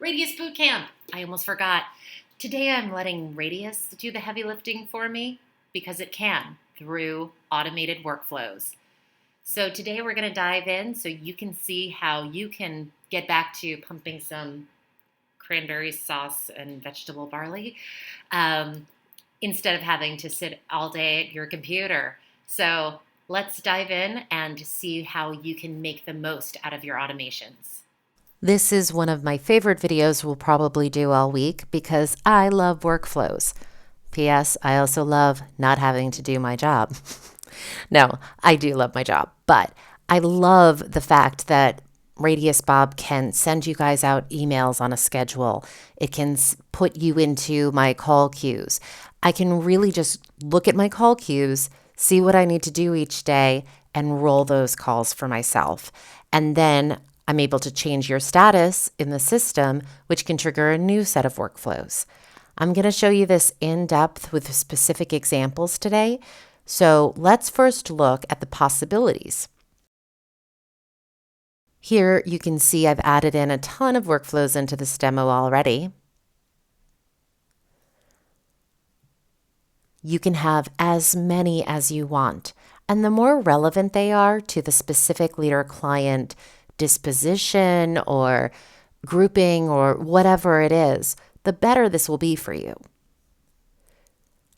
Radius Bootcamp. I almost forgot. Today I'm letting Radius do the heavy lifting for me because it can through automated workflows. So today we're going to dive in so you can see how you can get back to pumping some cranberry sauce and vegetable barley um, instead of having to sit all day at your computer. So let's dive in and see how you can make the most out of your automations. This is one of my favorite videos we'll probably do all week because I love workflows. P.S. I also love not having to do my job. No, I do love my job, but I love the fact that radiusbob can send you guys out emails on a schedule. It can put you into my call queues. I can really just look at my call queues, see what I need to do each day, and roll those calls for myself. And then I'm able to change your status in the system, which can trigger a new set of workflows. I'm going to show you this in depth with specific examples today. So let's first look at the possibilities. Here you can see I've added in a ton of workflows into this demo already. You can have as many as you want, and the more relevant they are to the specific leader client disposition or grouping or whatever it is, the better this will be for you.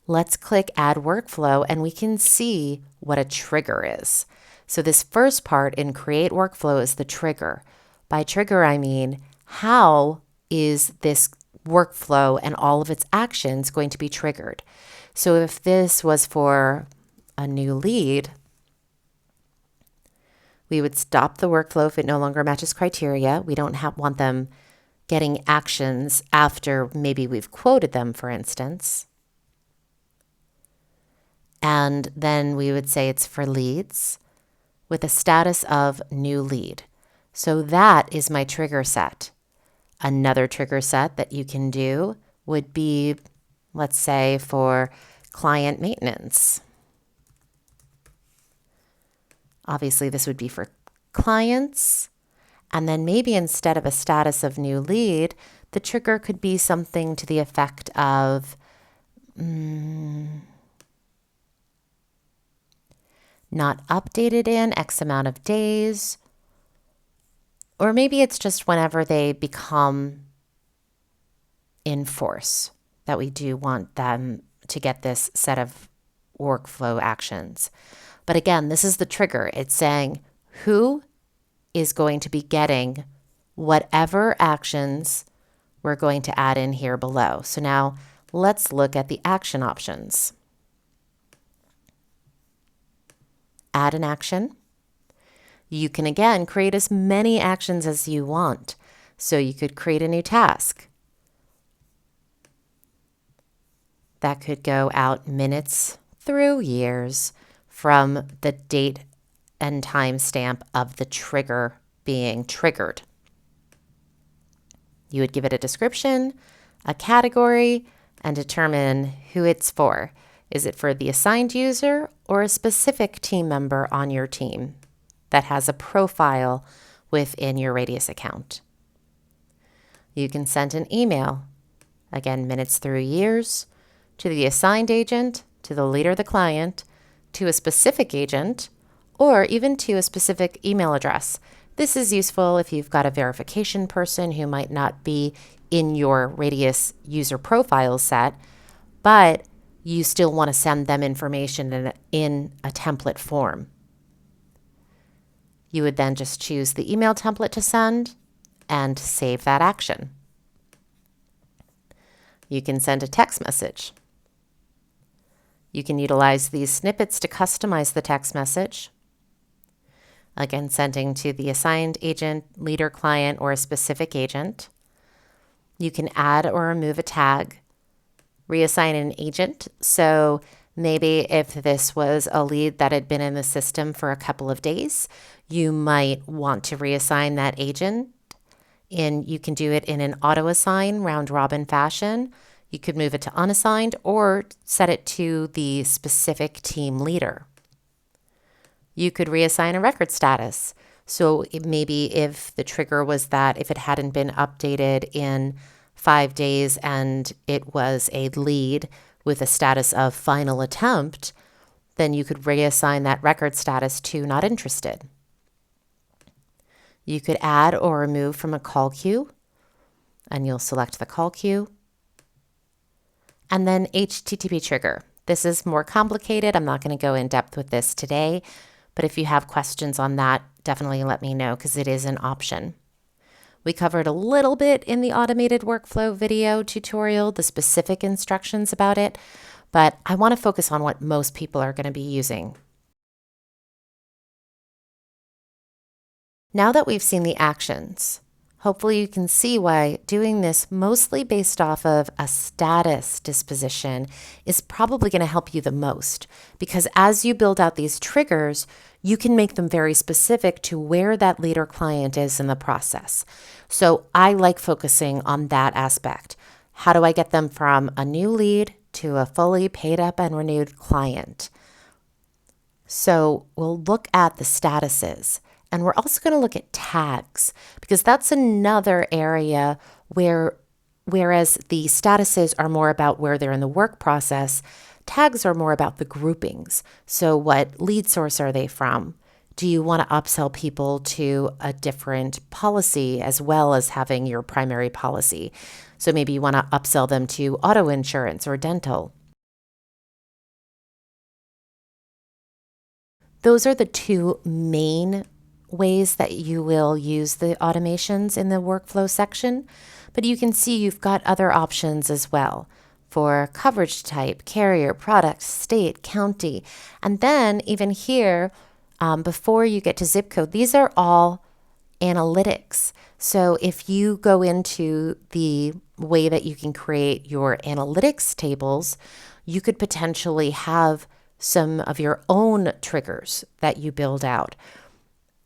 Let's click Add Workflow and we can see what a trigger is. So this first part in Create Workflow is the trigger. By trigger, I mean how is this workflow and all of its actions going to be triggered? So if this was for a new lead, we would stop the workflow if it no longer matches criteria. We don't want them getting actions after maybe we've quoted them, for instance. And then we would say it's for leads with a status of new lead. So that is my trigger set. Another trigger set that you can do would be, let's say, for client maintenance. Obviously, this would be for clients. And then maybe instead of a status of new lead, the trigger could be something to the effect of not updated in X amount of days. Or maybe it's just whenever they become in force that we do want them to get this set of workflow actions. But again, this is the trigger. It's saying who is going to be getting whatever actions we're going to add in here below. So now let's look at the action options. Add an action. You can again create as many actions as you want. So you could create a new task. That could go out minutes through years from the date and time stamp of the trigger being triggered. You would give it a description, a category, and determine who it's for. Is it for the assigned user or a specific team member on your team that has a profile within your Radius account? You can send an email, again, minutes through years, to the assigned agent, to the leader of the client, to a specific agent, or even to a specific email address. This is useful if you've got a verification person who might not be in your Radius user profile set, but you still want to send them information in a template form. You would then just choose the email template to send and save that action. You can send a text message. You can utilize these snippets to customize the text message. Again, sending to the assigned agent, leader, client, or a specific agent. You can add or remove a tag, reassign an agent. So maybe if this was a lead that had been in the system for a couple of days, you might want to reassign that agent. And you can do it in an auto assign round robin fashion. You could move it to unassigned or set it to the specific team leader. You could reassign a record status. So maybe if the trigger was that if it hadn't been updated in 5 days and it was a lead with a status of final attempt, then you could reassign that record status to not interested. You could add or remove from a call queue, and you'll select the call queue. And then HTTP trigger. This is more complicated. I'm not going to go in depth with this today, but if you have questions on that, definitely let me know because it is an option. We covered a little bit in the automated workflow video tutorial, the specific instructions about it, but I want to focus on what most people are going to be using. Now that we've seen the actions, hopefully you can see why doing this mostly based off of a status disposition is probably going to help you the most, because as you build out these triggers, you can make them very specific to where that lead or client is in the process. So I like focusing on that aspect. How do I get them from a new lead to a fully paid up and renewed client? So we'll look at the statuses. And we're also going to look at tags, because that's another area where, whereas the statuses are more about where they're in the work process, tags are more about the groupings. So what lead source are they from? Do you want to upsell people to a different policy as well as having your primary policy? So maybe you want to upsell them to auto insurance or dental. Those are the two main ways that you will use the automations in the workflow section, but you can see you've got other options as well for coverage type, carrier, product, state, county, and then even here, before you get to zip code, these are all analytics. So if you go into the way that you can create your analytics tables, you could potentially have some of your own triggers that you build out.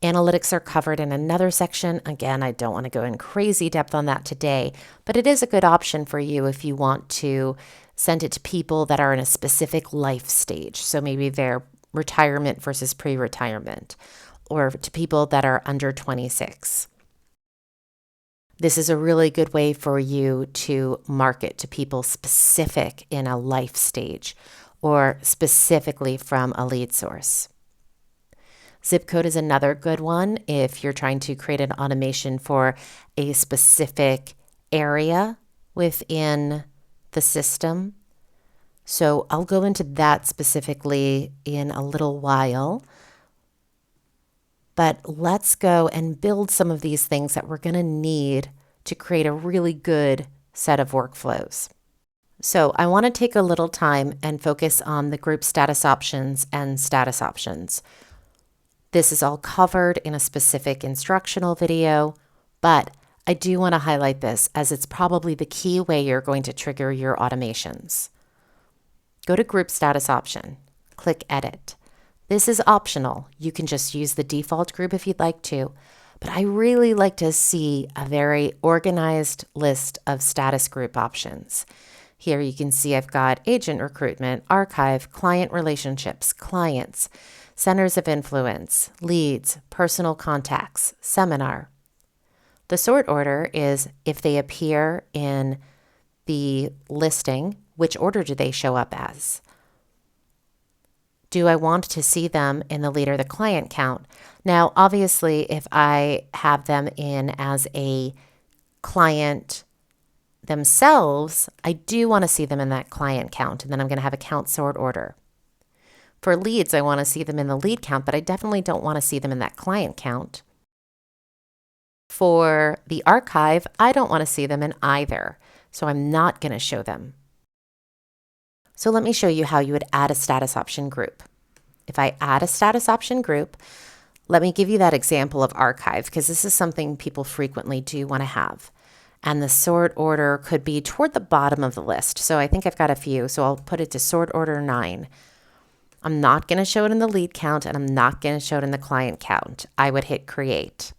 Analytics are covered in another section. Again, I don't want to go in crazy depth on that today, but it is a good option for you if you want to send it to people that are in a specific life stage. So maybe they're retirement versus pre-retirement, or to people that are under 26. This is a really good way for you to market to people specific in a life stage or specifically from a lead source. Zip code is another good one if you're trying to create an automation for a specific area within the system. So I'll go into that specifically in a little while. But let's go and build some of these things that we're going to need to create a really good set of workflows. So I want to take a little time and focus on the group status options and status options. This is all covered in a specific instructional video, but I do want to highlight this as it's probably the key way you're going to trigger your automations. Go to Group Status option, click Edit. This is optional. You can just use the default group if you'd like to, but I really like to see a very organized list of status group options. Here you can see I've got agent recruitment, archive, client relationships, clients, centers of influence, leads, personal contacts, seminar. The sort order is if they appear in the listing, which order do they show up as? Do I want to see them in the lead or the client count? Now, obviously, if I have them in as a client themselves, I do want to see them in that client count, and then I'm going to have a count sort order. For leads, I want to see them in the lead count, but I definitely don't want to see them in that client count. For the archive, I don't want to see them in either, so I'm not going to show them. So let me show you how you would add a status option group. If I add a status option group, let me give you that example of archive, because this is something people frequently do want to have. And the sort order could be toward the bottom of the list. So I think I've got a few, so I'll put it to sort order 9. I'm not going to show it in the lead count, and I'm not going to show it in the client count. I would hit create.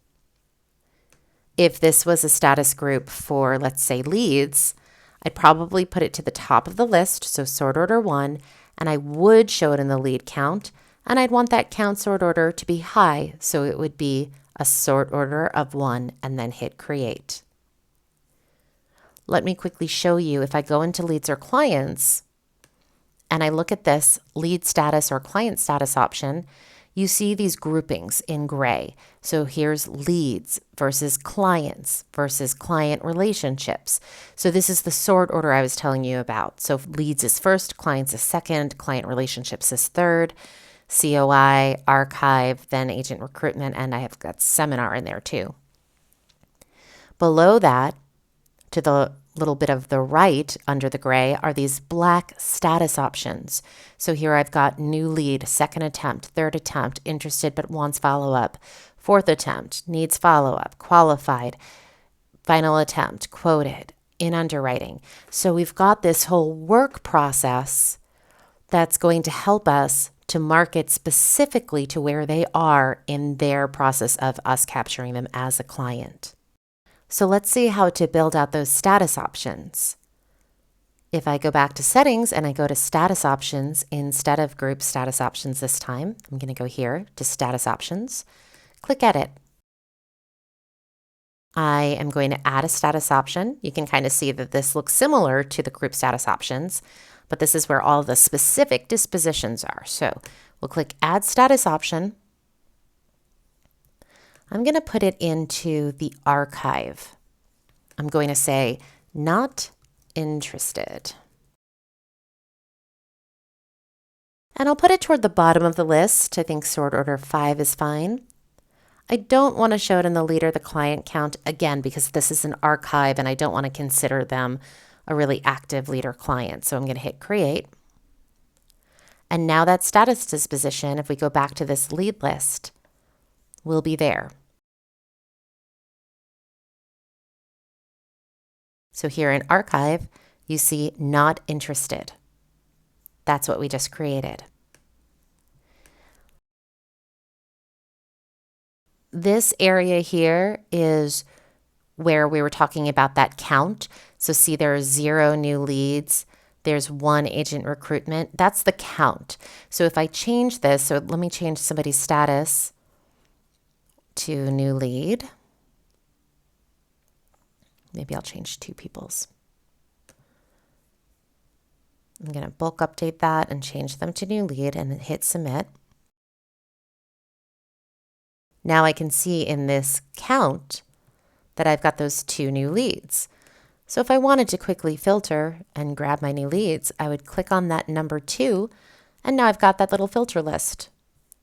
If this was a status group for, let's say, leads, I'd probably put it to the top of the list, so sort order 1, and I would show it in the lead count, and I'd want that count sort order to be high, so it would be a sort order of 1, and then hit create. Let me quickly show you if I go into leads or clients and I look at this lead status or client status option, you see these groupings in gray. So here's leads versus clients versus client relationships. So this is the sort order I was telling you about. So leads is first, clients is second, client relationships is third, COI, archive, then agent recruitment, and I have got seminar in there too. Below that, to the little bit of the right under the gray are these black status options. So here I've got new lead, second attempt, third attempt, interested but wants follow-up, fourth attempt, needs follow-up, qualified, final attempt, quoted, in underwriting. So we've got this whole work process that's going to help us to market specifically to where they are in their process of us capturing them as a client. So let's see how to build out those status options. If I go back to settings and I go to status options instead of group status options this time, I'm going to go here to status options, click edit. I am going to add a status option. You can kind of see that this looks similar to the group status options, but this is where all the specific dispositions are. So we'll click add status option. I'm going to put it into the archive. I'm going to say, not interested. And I'll put it toward the bottom of the list. I think sort order 5 is fine. I don't want to show it in the lead or the client count, again, because this is an archive and I don't want to consider them a really active lead or client. So I'm going to hit create. And now that status disposition, if we go back to this lead list, will be there. So here in archive, you see not interested. That's what we just created. This area here is where we were talking about that count. So see, there are 0 new leads. There's 1 agent recruitment. That's the count. So if I change this, so let me change somebody's status to new lead. Maybe I'll change 2 people's. I'm going to bulk update that and change them to new lead and hit submit. Now I can see in this count that I've got those 2 new leads. So if I wanted to quickly filter and grab my new leads, I would click on that number 2, and now I've got that little filter list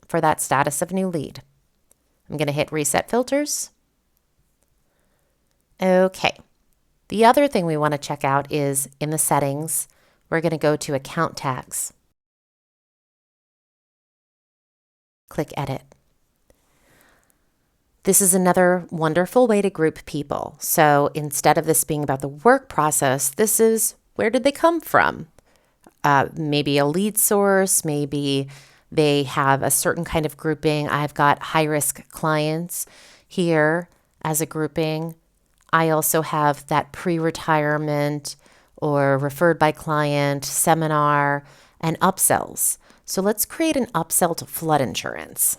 for that status of new lead. I'm going to hit reset filters. Okay. The other thing we want to check out is in the settings, we're going to go to account tags. Click edit. This is another wonderful way to group people. So instead of this being about the work process, this is where did they come from? Maybe a lead source, maybe they have a certain kind of grouping. I've got high-risk clients here as a grouping. I also have that pre-retirement or referred by client, seminar, and upsells. So let's create an upsell to flood insurance.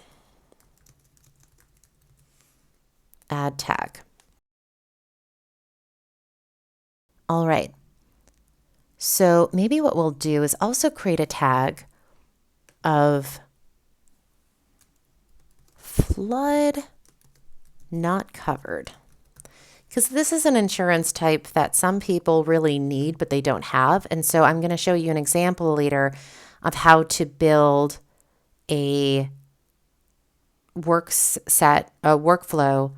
Add tag. All right. So maybe what we'll do is also create a tag of flood not covered. Because this is an insurance type that some people really need, but they don't have. And so I'm going to show you an example later of how to build a workflow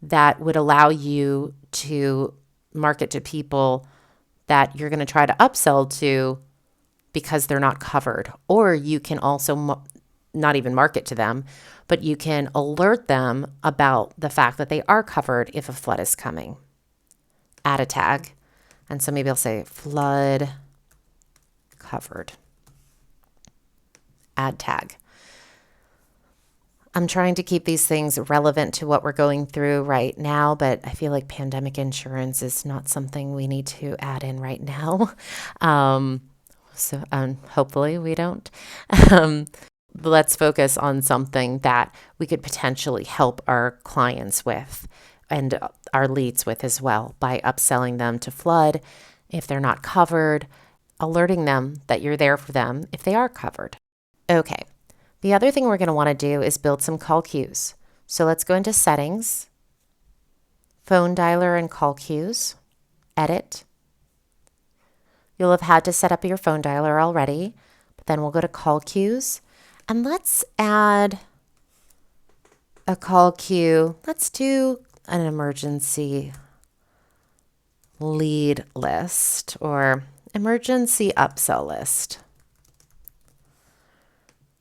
that would allow you to market to people that you're going to try to upsell to because they're not covered. Or you can also not even market to them, but you can alert them about the fact that they are covered if a flood is coming. Add a tag. And so maybe I'll say flood covered. Add tag. I'm trying to keep these things relevant to what we're going through right now, but I feel like pandemic insurance is not something we need to add in right now. So hopefully we don't. let's focus on something that we could potentially help our clients with and our leads with as well by upselling them to flood if they're not covered, alerting them that you're there for them if they are covered. Okay, the other thing we're going to want to do is build some call queues. So let's go into settings, phone dialer and call queues, edit. You'll have had to set up your phone dialer already, but then we'll go to call queues and let's add a call queue. Let's do an emergency lead list or emergency upsell list.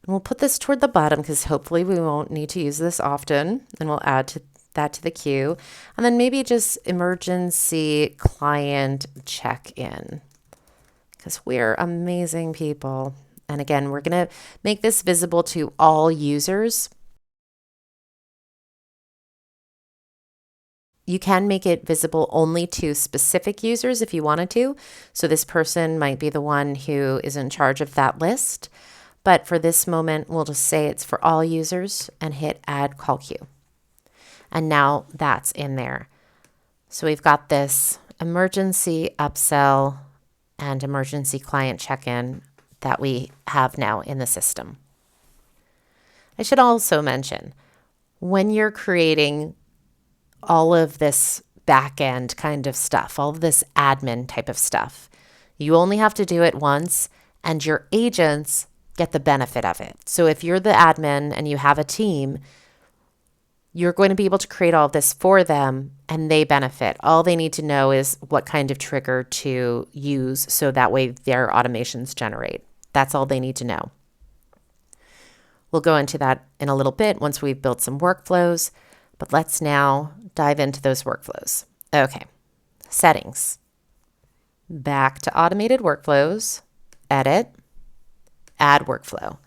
And we'll put this toward the bottom because hopefully we won't need to use this often, and we'll add that to the queue. And then maybe just emergency client check-in because we're amazing people. And again, we're going to make this visible to all users. You can make it visible only to specific users if you wanted to. So this person might be the one who is in charge of that list. But for this moment, we'll just say it's for all users and hit add call queue. And now that's in there. So we've got this emergency upsell and emergency client check-in that we have now in the system. I should also mention, when you're creating all of this back end kind of stuff, all of this admin type of stuff, you only have to do it once and your agents get the benefit of it. So if you're the admin and you have a team, you're going to be able to create all of this for them and they benefit. All they need to know is what kind of trigger to use so that way their automations generate. That's all they need to know. We'll go into that in a little bit once we've built some workflows, but let's now dive into those workflows. Okay, settings. Back to automated workflows, edit, add workflow.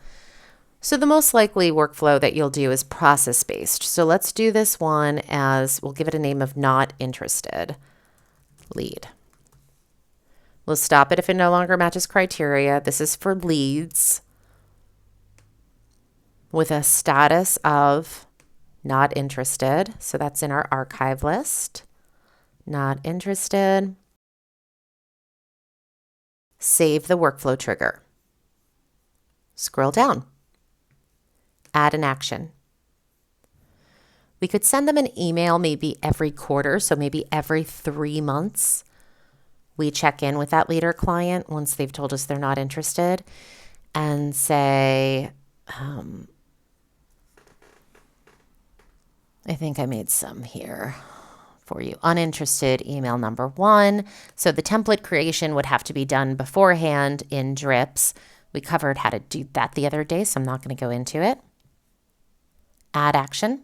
So the most likely workflow that you'll do is process-based. So let's do this one as, we'll give it a name of not interested lead. We'll stop it if it no longer matches criteria. This is for leads with a status of not interested. So that's in our archive list. Not interested. Save the workflow trigger. Scroll down. Add an action. We could send them an email maybe every quarter, so maybe every 3 months. We check in with that leader client once they've told us they're not interested and say, I think I made some here for you. Uninterested email number 1. So the template creation would have to be done beforehand in drips. We covered how to do that the other day, so I'm not going to go into it. Add action.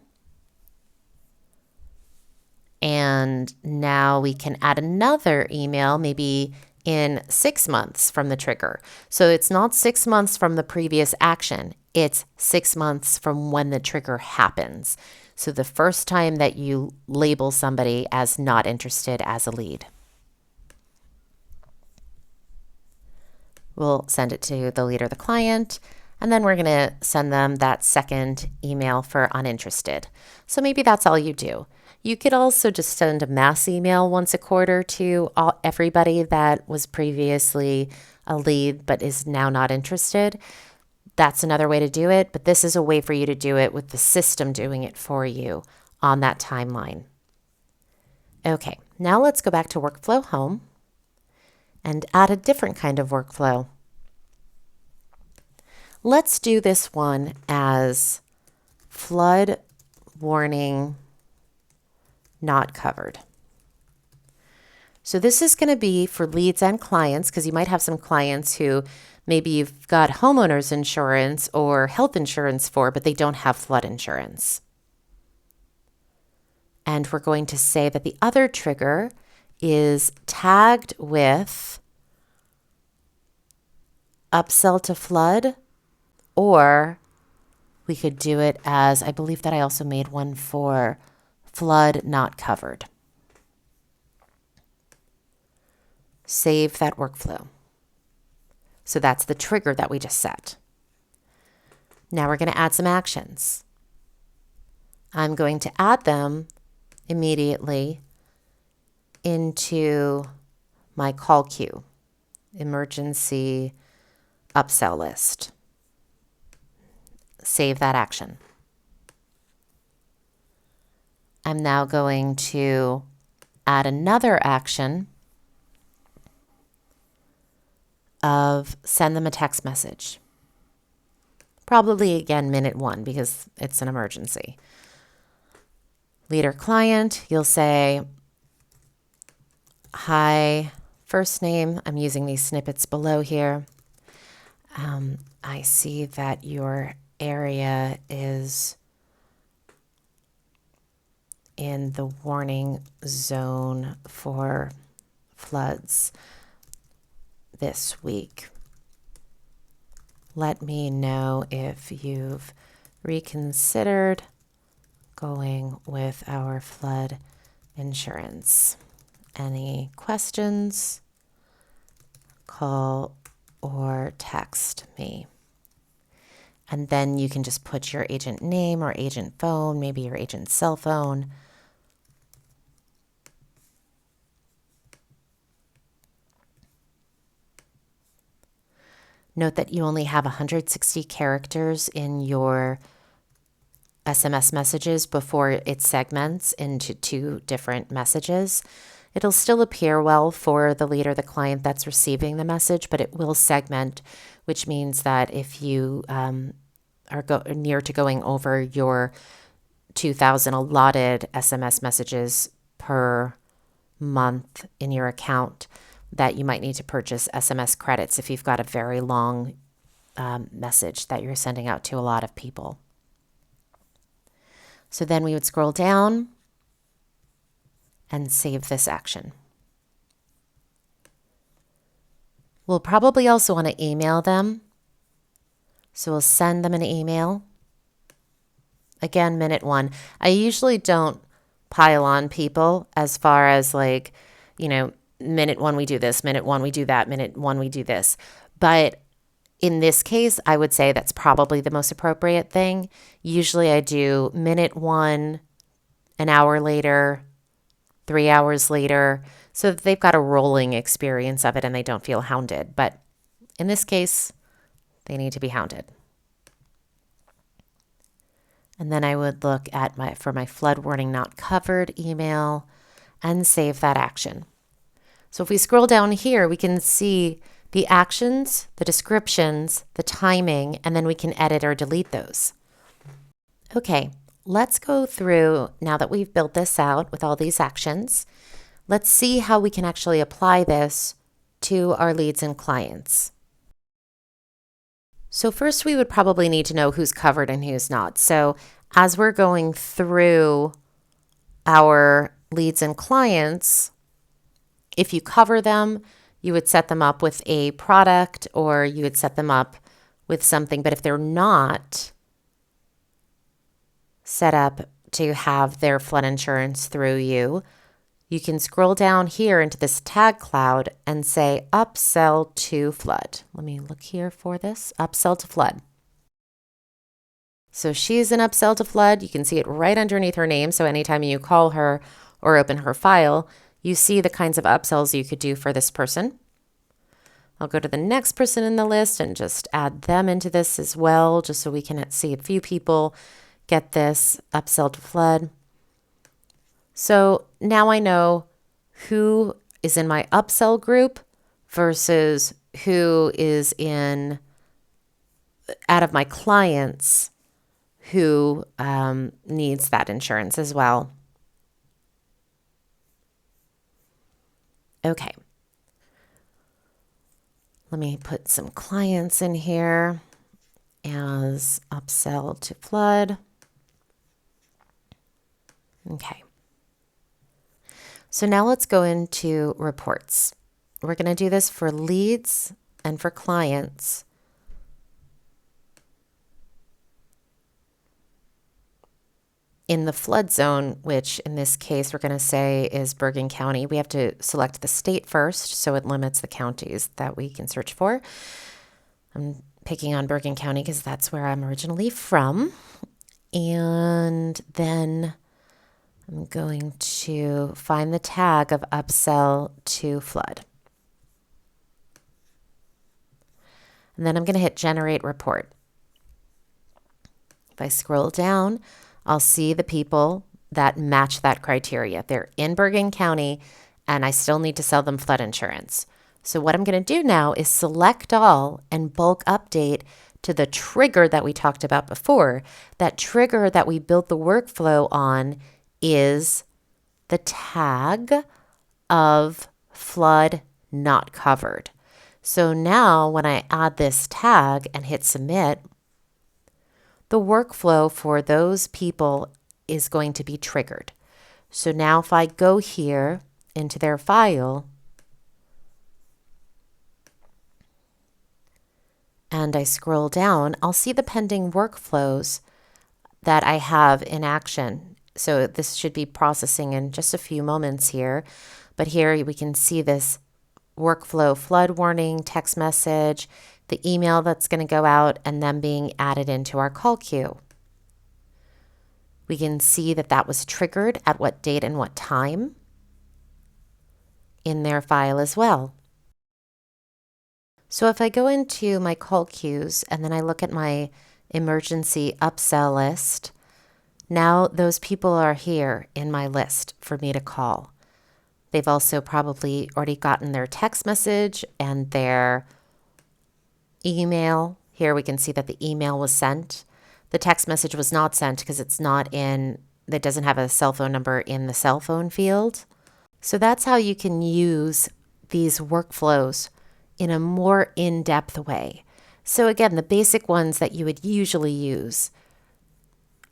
And now we can add another email, maybe in 6 months from the trigger. So it's not 6 months from the previous action. It's 6 months from when the trigger happens. So the first time that you label somebody as not interested as a lead. We'll send it to the leader, the client, and then we're going to send them that second email for uninterested. So maybe that's all you do. You could also just send a mass email once a quarter to everybody that was previously a lead but is now not interested. That's another way to do it, but this is a way for you to do it with the system doing it for you on that timeline. Okay, now let's go back to Workflow Home and add a different kind of workflow. Let's do this one as flood warning not covered. So this is going to be for leads and clients because you might have some clients who maybe you've got homeowners insurance or health insurance for, but they don't have flood insurance. And we're going to say that the other trigger is tagged with upsell to flood, or we could do it as, I believe that I also made one for flood not covered. Save that workflow. So that's the trigger that we just set. Now we're going to add some actions. I'm going to add them immediately into my call queue, emergency upsell list. Save that action. I'm now going to add another action of send them a text message. Probably again minute 1 because it's an emergency. Leader client, you'll say, hi, first name. I'm using these snippets below here. I see that your area is in the warning zone for floods this week. Let me know if you've reconsidered going with our flood insurance. Any questions? Call or text me. And then you can just put your agent name or agent phone, maybe your agent's cell phone. Note that you only have 160 characters in your SMS messages before it segments into 2 different messages. It'll still appear well for the leader, the client that's receiving the message, but it will segment, which means that if you are near to going over your 2,000 allotted SMS messages per month in your account, that you might need to purchase SMS credits if you've got a very long message that you're sending out to a lot of people. So then we would scroll down and save this action. We'll probably also want to email them. So we'll send them an email. Again, minute 1. I usually don't pile on people as far as like, minute 1 we do this, minute 1 we do that, minute 1 we do this. But in this case, I would say that's probably the most appropriate thing. Usually I do minute 1, an hour later, 3 hours later, so that they've got a rolling experience of it and they don't feel hounded. But in this case, they need to be hounded. And then I would look at for my flood warning not covered email and save that action. So if we scroll down here, we can see the actions, the descriptions, the timing, and then we can edit or delete those. Okay, let's go through, now that we've built this out with all these actions, let's see how we can actually apply this to our leads and clients. So first we would probably need to know who's covered and who's not. So as we're going through our leads and clients, if you cover them, you would set them up with a product or you would set them up with something. But if they're not set up to have their flood insurance through you, you can scroll down here into this tag cloud and say upsell to flood. Let me look here for this. Upsell to flood. So she's an upsell to flood. You can see it right underneath her name. So anytime you call her or open her file, you see the kinds of upsells you could do for this person. I'll go to the next person in the list and just add them into this as well, just so we can see a few people get this upsell to flood. So now I know who is in my upsell group versus who is out of my clients who needs that insurance as well. Okay. Let me put some clients in here as upsell to flood. Okay. So now let's go into reports. We're going to do this for leads and for clients. In the flood zone, which in this case we're going to say is Bergen County, we have to select the state first, so it limits the counties that we can search for. I'm picking on Bergen County because that's where I'm originally from. And then I'm going to find the tag of upsell to flood. And then I'm going to hit generate report. If I scroll down, I'll see the people that match that criteria. They're in Bergen County, and I still need to sell them flood insurance. So what I'm going to do now is select all and bulk update to the trigger that we talked about before. That trigger that we built the workflow on is the tag of flood not covered. So now when I add this tag and hit submit, the workflow for those people is going to be triggered. So now if I go here into their file and I scroll down, I'll see the pending workflows that I have in action. So this should be processing in just a few moments here. But here we can see this workflow flood warning, text message, the email that's going to go out, and them being added into our call queue. We can see that that was triggered at what date and what time in their file as well. So if I go into my call queues and then I look at my emergency upsell list, now those people are here in my list for me to call. They've also probably already gotten their text message and their email. Here we can see that the email was sent. The text message was not sent because it doesn't have a cell phone number in the cell phone field. So that's how you can use these workflows in a more in-depth way. So again, the basic ones that you would usually use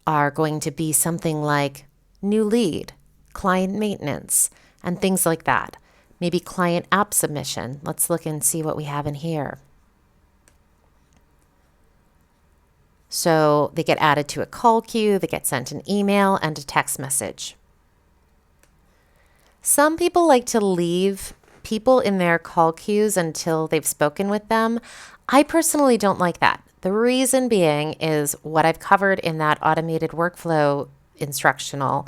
are going to be something like new lead, client maintenance, and things like that. Maybe client app submission. Let's look and see what we have in here. So they get added to a call queue, they get sent an email and a text message. Some people like to leave people in their call queues until they've spoken with them. I personally don't like that. The reason being is what I've covered in that automated workflow instructional.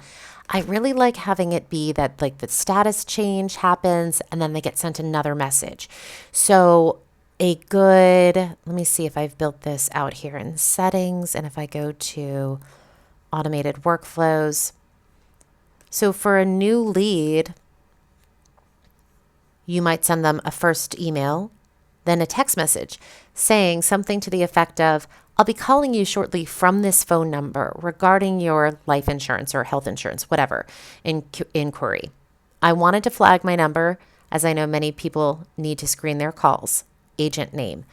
I really like having it be that like the status change happens and then they get sent another message. So let me see if I've built this out here in settings, and if I go to automated workflows. So for a new lead, you might send them a first email, then a text message saying something to the effect of, I'll be calling you shortly from this phone number regarding your life insurance or health insurance, whatever, inquiry. I wanted to flag my number as I know many people need to screen their calls. Agent name.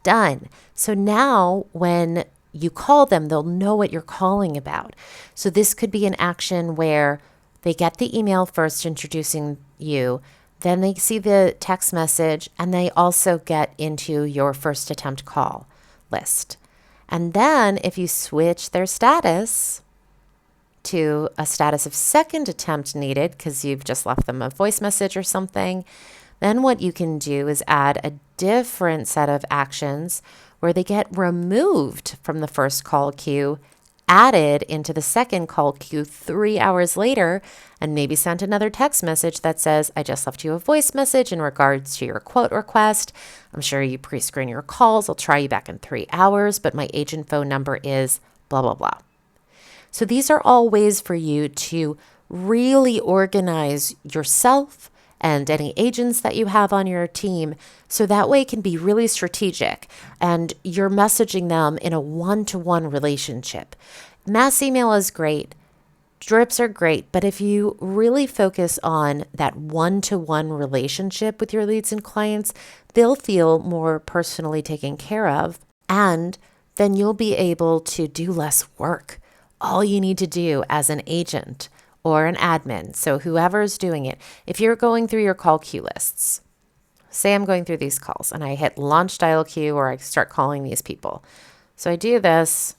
Done. So now when you call them, they'll know what you're calling about. So this could be an action where they get the email first introducing you, then they see the text message, and they also get into your first attempt call list. And then if you switch their status to a status of second attempt needed because you've just left them a voice message or something, then what you can do is add a different set of actions where they get removed from the first call queue, added into the second call queue 3 hours later, and maybe sent another text message that says, I just left you a voice message in regards to your quote request. I'm sure you pre-screen your calls. I'll try you back in 3 hours, but my agent phone number is blah, blah, blah. So these are all ways for you to really organize yourself and any agents that you have on your team, so that way it can be really strategic and you're messaging them in a one-to-one relationship. Mass email is great, drips are great, but if you really focus on that one-to-one relationship with your leads and clients, they'll feel more personally taken care of, and then you'll be able to do less work. All you need to do as an agent or an admin, so whoever's doing it, if you're going through your call queue lists, say I'm going through these calls and I hit launch dial queue or I start calling these people. So I do this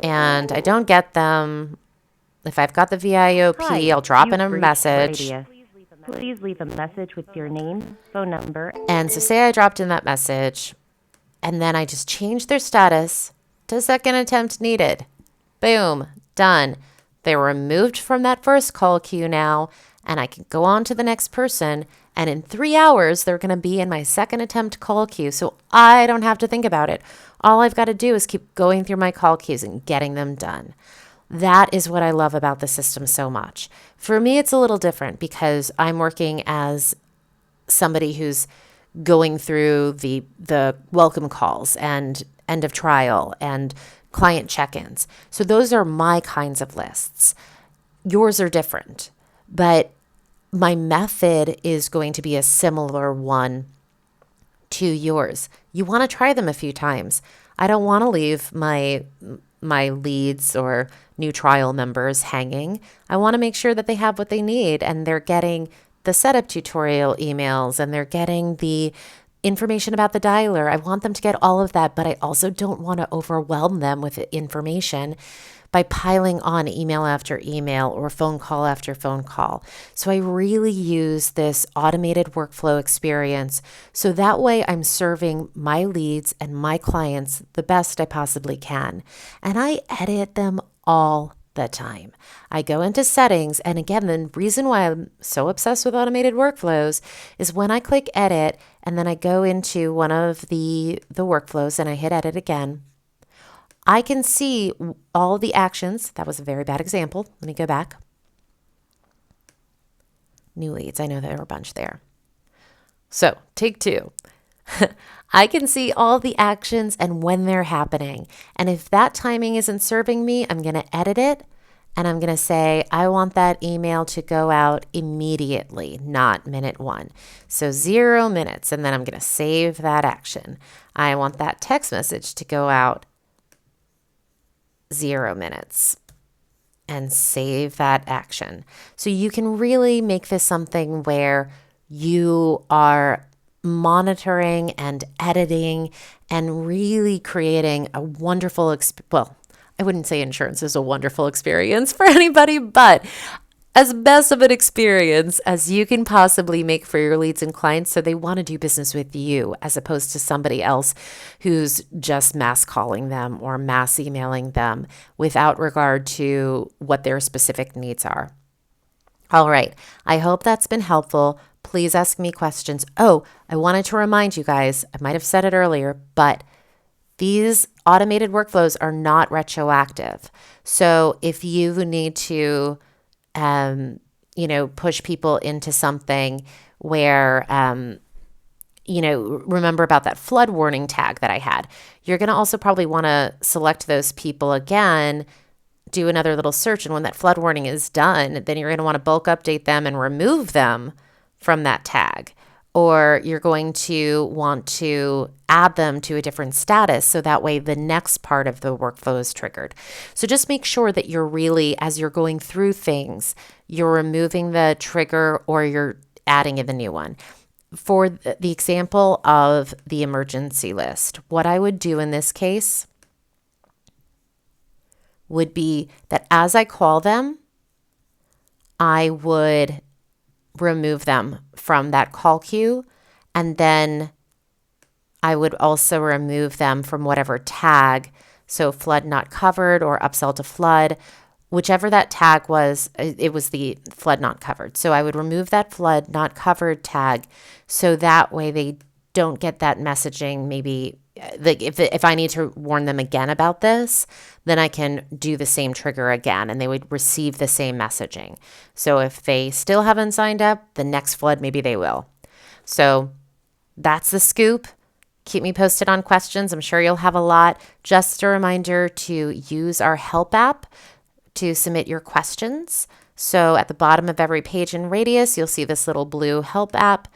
and I don't get them. If I've got the VIOP, I'll drop in a message. Please leave a message with your name, phone number. And so say I dropped in that message And then I just change their status to second attempt needed. Boom, done. They're removed from that first call queue now, and I can go on to the next person. And in 3 hours, they're going to be in my second attempt call queue. So I don't have to think about it. All I've got to do is keep going through my call queues and getting them done. That is what I love about the system so much. For me, it's a little different because I'm working as somebody who's going through the welcome calls and end of trial and client check-ins. So those are my kinds of lists. Yours are different, but my method is going to be a similar one to yours. You want to try them a few times. I don't want to leave my leads or new trial members hanging. I want to make sure that they have what they need and they're getting the setup tutorial emails and they're getting the information about the dialer. I want them to get all of that, but I also don't want to overwhelm them with information by piling on email after email or phone call after phone call. So I really use this automated workflow experience so that way I'm serving my leads and my clients the best I possibly can. And I edit them all the time. I go into settings, and again, the reason why I'm so obsessed with automated workflows is when I click edit and then I go into one of the workflows and I hit edit again, I can see all the actions. That was a very bad example. Let me go back. New leads. I know there were a bunch there. So take two. I can see all the actions and when they're happening. And if that timing isn't serving me, I'm going to edit it. And I'm going to say, I want that email to go out immediately, not minute one. So 0 minutes. And then I'm going to save that action. I want that text message to go out 0 minutes and save that action. So you can really make this something where you are monitoring and editing and really creating a wonderful well, I wouldn't say insurance is a wonderful experience for anybody, but as best of an experience as you can possibly make for your leads and clients so they want to do business with you as opposed to somebody else who's just mass calling them or mass emailing them without regard to what their specific needs are. All right. I hope that's been helpful. Please ask me questions. Oh, I wanted to remind you guys, I might have said it earlier, but these automated workflows are not retroactive. So if you need to, push people into something where, remember about that flood warning tag that I had, you're going to also probably want to select those people again, do another little search. And when that flood warning is done, then you're going to want to bulk update them and remove them from that tag. Or you're going to want to add them to a different status so that way the next part of the workflow is triggered. So just make sure that you're really, as you're going through things, you're removing the trigger or you're adding in the new one. For the example of the emergency list, what I would do in this case would be that as I call them, I would remove them from that call queue, and then I would also remove them from whatever tag, so flood not covered or upsell to flood, whichever that tag was, it was the flood not covered. So I would remove that flood not covered tag so that way they don't get that messaging. Maybe like if I need to warn them again about this, then I can do the same trigger again and they would receive the same messaging. So if they still haven't signed up, the next flood, maybe they will. So that's the scoop. Keep me posted on questions. I'm sure you'll have a lot. Just a reminder to use our help app to submit your questions. So at the bottom of every page in Radius, you'll see this little blue help app.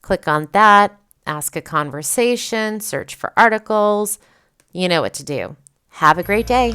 Click on that. Ask a conversation, search for articles. You know what to do. Have a great day.